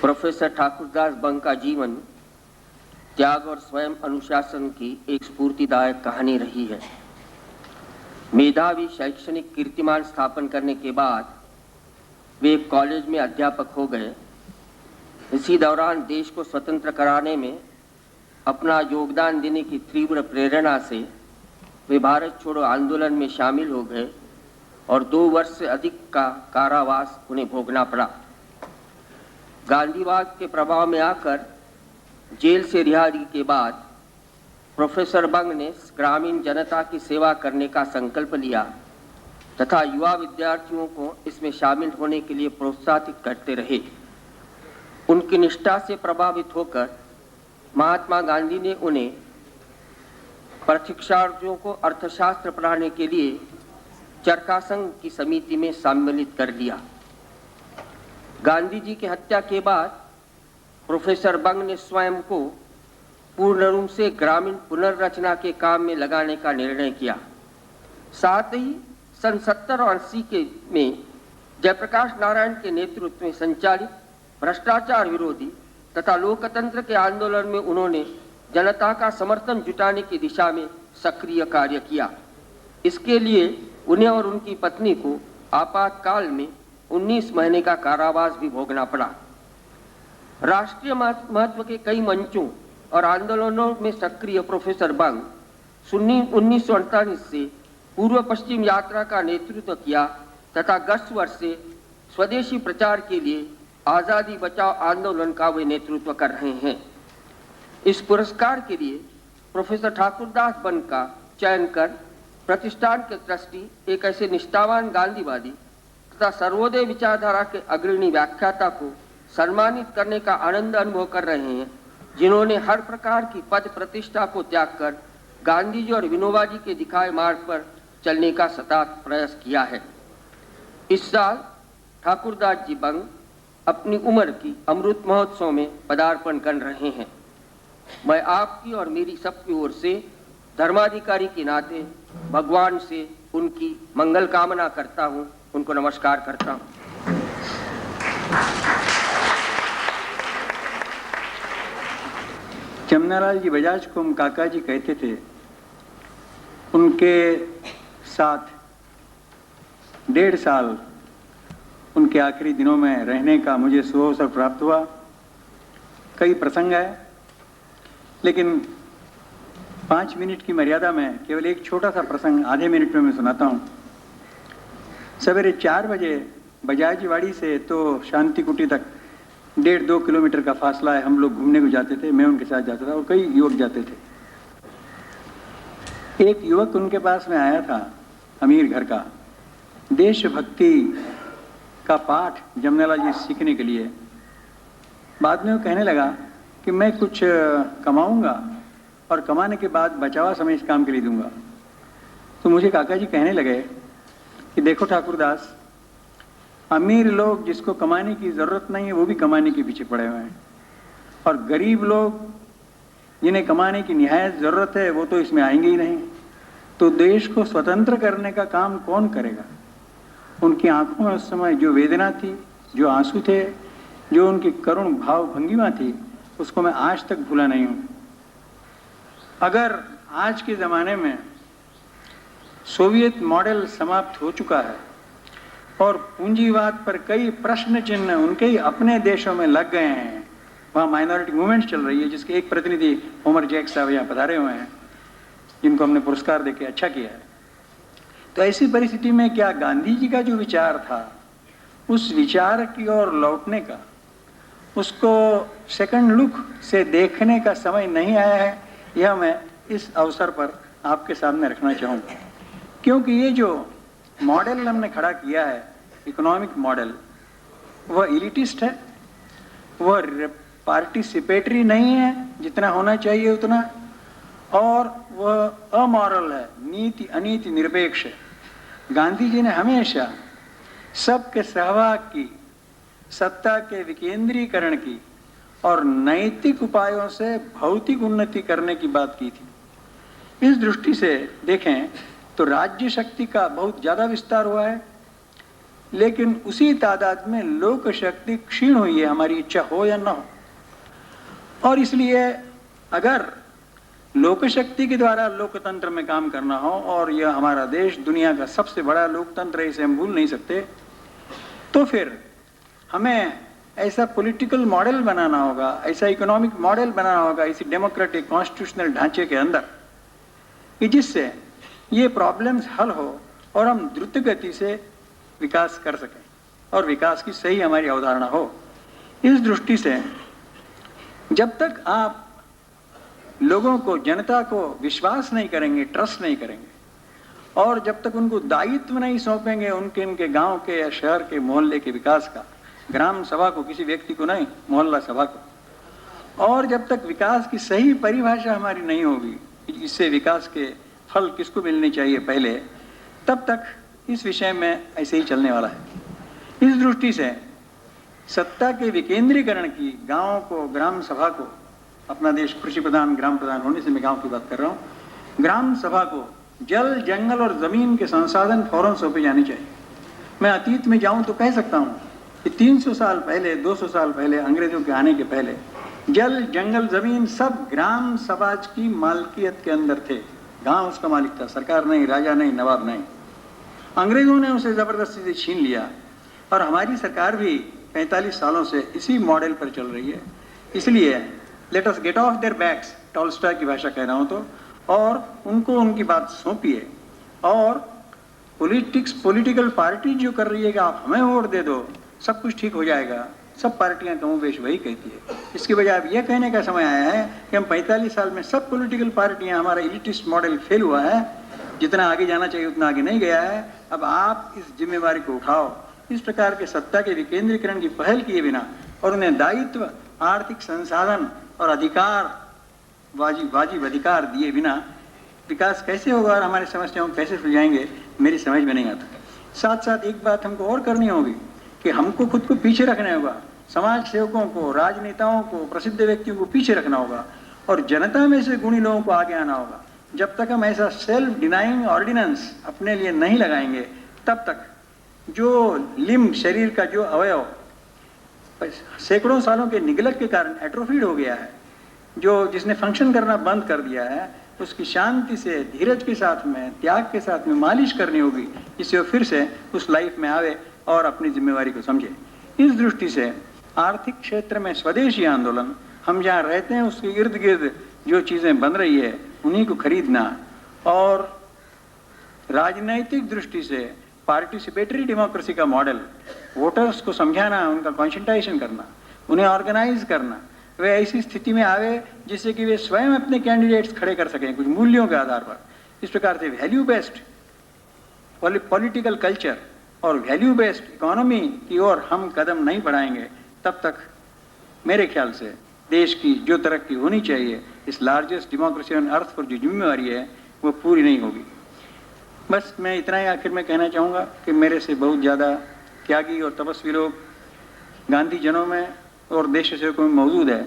Professor Thakurdas बंग का जीवन त्याग और स्वयं अनुशासन की एक स्फूर्तिदायक कहानी रही है। मेधावी शैक्षणिक कीर्तिमान स्थापन करने के बाद वे एक कॉलेज में अध्यापक हो गए। इसी दौरान देश को स्वतंत्र कराने में अपना योगदान देने की तीव्र प्रेरणा से वे भारत छोड़ो आंदोलन में शामिल हो गए और 2 वर्ष से अधिक का कारावास उन्हें भोगना पड़ा। गांधीवाद के प्रभाव में आकर जेल से रिहाई के बाद प्रोफेसर बंग ने ग्रामीण जनता की सेवा करने का संकल्प लिया तथा युवा विद्यार्थियों को इसमें शामिल होने के लिए प्रोत्साहित करते रहे। उनकी निष्ठा से प्रभावित होकर महात्मा गांधी ने उन्हें प्रशिक्षार्थियों को अर्थशास्त्र पढ़ाने के लिए चरखा संघ की समिति में सम्मिलित कर लिया। गांधी जी की हत्या के बाद प्रोफेसर बंग ने स्वयं को पूर्ण रूप से ग्रामीण पुनर्रचना के काम में लगाने का निर्णय किया। साथ ही सन 70 और 80 के में जयप्रकाश नारायण के नेतृत्व में संचालित भ्रष्टाचार विरोधी तथा लोकतंत्र के आंदोलन में उन्होंने जनता का समर्थन जुटाने की दिशा में सक्रिय कार्य किया। इसके लिए उन्हें और उनकी पत्नी को आपातकाल में 19 महीने का कारावास भी भोगना पड़ा। राष्ट्रीय महत्व के कई मंचों और आंदोलनों में सक्रिय प्रोफेसर बंग 1948 से पूर्व पश्चिम यात्रा का नेतृत्व किया तथा गत वर्ष से स्वदेशी प्रचार के लिए आज़ादी बचाओ आंदोलन का वे नेतृत्व कर रहे हैं। इस पुरस्कार के लिए प्रोफेसर ठाकुरदास बंग का चयन कर प्रतिष्ठान के ट्रस्टी एक ऐसे निष्ठावान गांधीवादी तथा सर्वोदय विचारधारा के अग्रणी व्याख्याता को सम्मानित करने का आनंद अनुभव कर रहे हैं, जिन्होंने हर प्रकार की पद प्रतिष्ठा को त्याग कर गांधी जी और विनोबा जी के दिखाए मार्ग पर चलने का सतत प्रयास किया है। इस साल ठाकुरदास जी बंग अपनी उम्र की अमृत महोत्सव में पदार्पण कर रहे हैं। मैं आपकी और मेरी सबकी ओर से धर्माधिकारी के नाते भगवान से उनकी मंगल कामना करता हूं, उनको नमस्कार करता हूं। जमनालाल जी बजाज को हम काका जी कहते थे। उनके साथ 1.5 साल उनके आखिरी दिनों में रहने का मुझे सुअवसर प्राप्त हुआ। कई प्रसंग है, लेकिन 5 मिनट की मर्यादा में केवल एक छोटा सा प्रसंग आधे मिनट में मैं सुनाता हूँ। सवेरे 4 बजे बजाजवाड़ी से तो शांति कुटी तक 1.5-2 किलोमीटर का फासला है। हम लोग घूमने को जाते थे, मैं उनके साथ जाता था और कई युवक जाते थे। एक युवक उनके पास में आया था, अमीर घर का, देशभक्ति का पाठ जमनालाल जी सीखने के लिए। बाद में वो कहने लगा कि मैं कुछ कमाऊंगा और कमाने के बाद बचावा समय इस काम के लिए दूंगा। तो मुझे काका जी कहने लगे कि देखो ठाकुरदास, अमीर लोग जिसको कमाने की ज़रूरत नहीं है वो भी कमाने के पीछे पड़े हुए हैं, और गरीब लोग जिन्हें कमाने की निहायत ज़रूरत है वो तो इसमें आएंगे ही नहीं। तो देश को स्वतंत्र करने का काम कौन करेगा? उनकी आंखों में उस समय जो वेदना थी, जो आंसू थे, जो उनकी करुण भाव भंगिमा थी, उसको मैं आज तक भूला नहीं हूँ। अगर आज के ज़माने में सोवियत मॉडल समाप्त हो चुका है और पूंजीवाद पर कई प्रश्न चिन्ह उनके ही अपने देशों में लग गए हैं, वहाँ माइनॉरिटी मूवमेंट चल रही है, जिसके एक प्रतिनिधि उमर जैक साहब यहाँ पधारे हुए हैं, जिनको हमने पुरस्कार देके अच्छा किया है। तो ऐसी परिस्थिति में क्या गांधी जी का जो विचार था, उस विचार की ओर लौटने का, उसको सेकंड लुक से देखने का समय नहीं आया है, यह मैं इस अवसर पर आपके सामने रखना चाहूँगा। क्योंकि ये जो मॉडल हमने खड़ा किया है, इकोनॉमिक मॉडल, वह इलिटिस्ट है, वह पार्टिसिपेटरी नहीं है जितना होना चाहिए उतना, और वह अमॉरल है, नीति अनीति निरपेक्ष है। गांधी जी ने हमेशा सबके सहभाग की, सत्ता के विकेंद्रीकरण की और नैतिक उपायों से भौतिक उन्नति करने की बात की थी। इस दृष्टि से देखें तो राज्य शक्ति का बहुत ज़्यादा विस्तार हुआ है, लेकिन उसी तादाद में लोक शक्ति क्षीण हुई है, हमारी इच्छा हो या ना हो। और इसलिए अगर लोक शक्ति के द्वारा लोकतंत्र में काम करना हो, और यह हमारा देश दुनिया का सबसे बड़ा लोकतंत्र है, इसे हम भूल नहीं सकते, तो फिर हमें ऐसा पॉलिटिकल मॉडल बनाना होगा, ऐसा इकोनॉमिक मॉडल बनाना होगा इसी डेमोक्रेटिक कॉन्स्टिट्यूशनल ढांचे के अंदर, कि जिससे ये प्रॉब्लम्स हल हो और हम द्रुत गति से विकास कर सकें और विकास की सही हमारी अवधारणा हो। इस दृष्टि से जब तक आप लोगों को, जनता को विश्वास नहीं करेंगे, ट्रस्ट नहीं करेंगे, और जब तक उनको दायित्व नहीं सौंपेंगे उनके गांव के या शहर के, मोहल्ले के विकास का, ग्राम सभा को, किसी व्यक्ति को नहीं, मोहल्ला सभा को, और जब तक विकास की सही परिभाषा हमारी नहीं होगी, इससे विकास के फल किसको मिलने चाहिए पहले, तब तक इस विषय में ऐसे ही चलने वाला है। इस दृष्टि से सत्ता के विकेंद्रीकरण की, गांव को, ग्राम सभा को, अपना देश कृषि प्रधान, ग्राम प्रधान होने से मैं गांव की बात कर रहा हूं, ग्राम सभा को जल, जंगल और जमीन के संसाधन फौरन सौंपे जाने चाहिए। मैं अतीत में जाऊं तो कह सकता हूं कि 300 साल पहले, 200 साल पहले, अंग्रेजों के आने के पहले जल, जंगल, जमीन सब ग्राम समाज की मालकियत के अंदर थे। गांव उसका मालिक था, सरकार नहीं, राजा नहीं, नवाब नहीं। अंग्रेजों ने उसे जबरदस्ती से छीन लिया, और हमारी सरकार भी 45 सालों से इसी मॉडल पर चल रही है। इसलिए let us get off their backs, Tolstoy की भाषा कह रहा हूं तो, और उनको उनकी बात सौंपिए। और पॉलिटिकल पार्टी जो कर रही है कि आप हमें वोट दे दो, सब कुछ ठीक हो जाएगा, सब पार्टियां कमोबेश वही कहती है। इसके बजाय अब यह कहने का समय आया है कि हम 45 साल में सब पॉलिटिकल पार्टियां, हमारा एलिटिस्ट मॉडल फेल हुआ है, जितना आगे जाना चाहिए उतना आगे नहीं गया है, अब आप इस जिम्मेवारी को उठाओ। इस प्रकार के सत्ता के विकेंद्रीकरण की पहल किए बिना और उन्हें दायित्व, आर्थिक संसाधन और अधिकार, वाजिब अधिकार दिए बिना विकास कैसे होगा और हमारी समस्याओं कैसे सुलझाएंगे, मेरी समझ में नहीं आता। साथ साथ एक बात हमको और करनी होगी कि हमको खुद को पीछे रखना होगा, समाज सेवकों को, राजनेताओं को, प्रसिद्ध व्यक्तियों को पीछे रखना होगा, और जनता में से गुणी लोगों को आगे आना होगा। जब तक हम ऐसा सेल्फ डिनाइंग ऑर्डिनेंस अपने लिए नहीं लगाएंगे, तब तक जो लिम्ब, शरीर का जो अवयव सैकड़ों सालों के निगलक के कारण एट्रोफीड हो गया है, जिसने फंक्शन करना बंद कर दिया है, उसकी शांति से, धीरज के साथ में, त्याग के साथ में मालिश करनी होगी, जिससे वो फिर से उस लाइफ में आवे और अपनी जिम्मेवारी को समझे। इस दृष्टि से आर्थिक क्षेत्र में स्वदेशी आंदोलन, हम जहाँ रहते हैं उसके इर्द गिर्द जो चीज़ें बन रही है उन्हीं को खरीदना, और राजनैतिक दृष्टि से पार्टिसिपेटरी डेमोक्रेसी का मॉडल, वोटर्स को समझाना, उनका कॉन्शंटाइजेशन करना, उन्हें ऑर्गेनाइज करना, वे ऐसी स्थिति में आवे जिससे कि वे स्वयं अपने कैंडिडेट्स खड़े कर सकें कुछ मूल्यों के आधार पर। इस प्रकार से वैल्यू बेस्ड पॉलिटिकल कल्चर और वैल्यू बेस्ड इकोनॉमी की ओर हम कदम नहीं बढ़ाएंगे, तब तक मेरे ख्याल से देश की जो तरक्की होनी चाहिए, इस लार्जेस्ट डेमोक्रेसी ऑन अर्थ पर जो जिम्मेवारी है, वो पूरी नहीं होगी। बस मैं इतना ही आखिर में कहना चाहूँगा कि मेरे से बहुत ज़्यादा त्यागी और तपस्वी लोग गांधी जनों में और देश सेवकों में मौजूद है,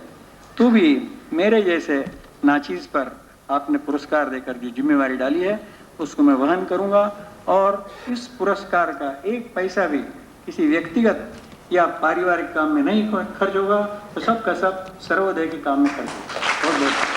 तो भी मेरे जैसे नाचीज़ पर आपने पुरस्कार देकर जो जिम्मेवारी डाली है उसको मैं वहन करूँगा, और इस पुरस्कार का एक पैसा भी किसी व्यक्तिगत या पारिवारिक काम में नहीं खर्च होगा, तो सबका सब सर्वोदय के काम में खर्च होगा। बहुत बहुत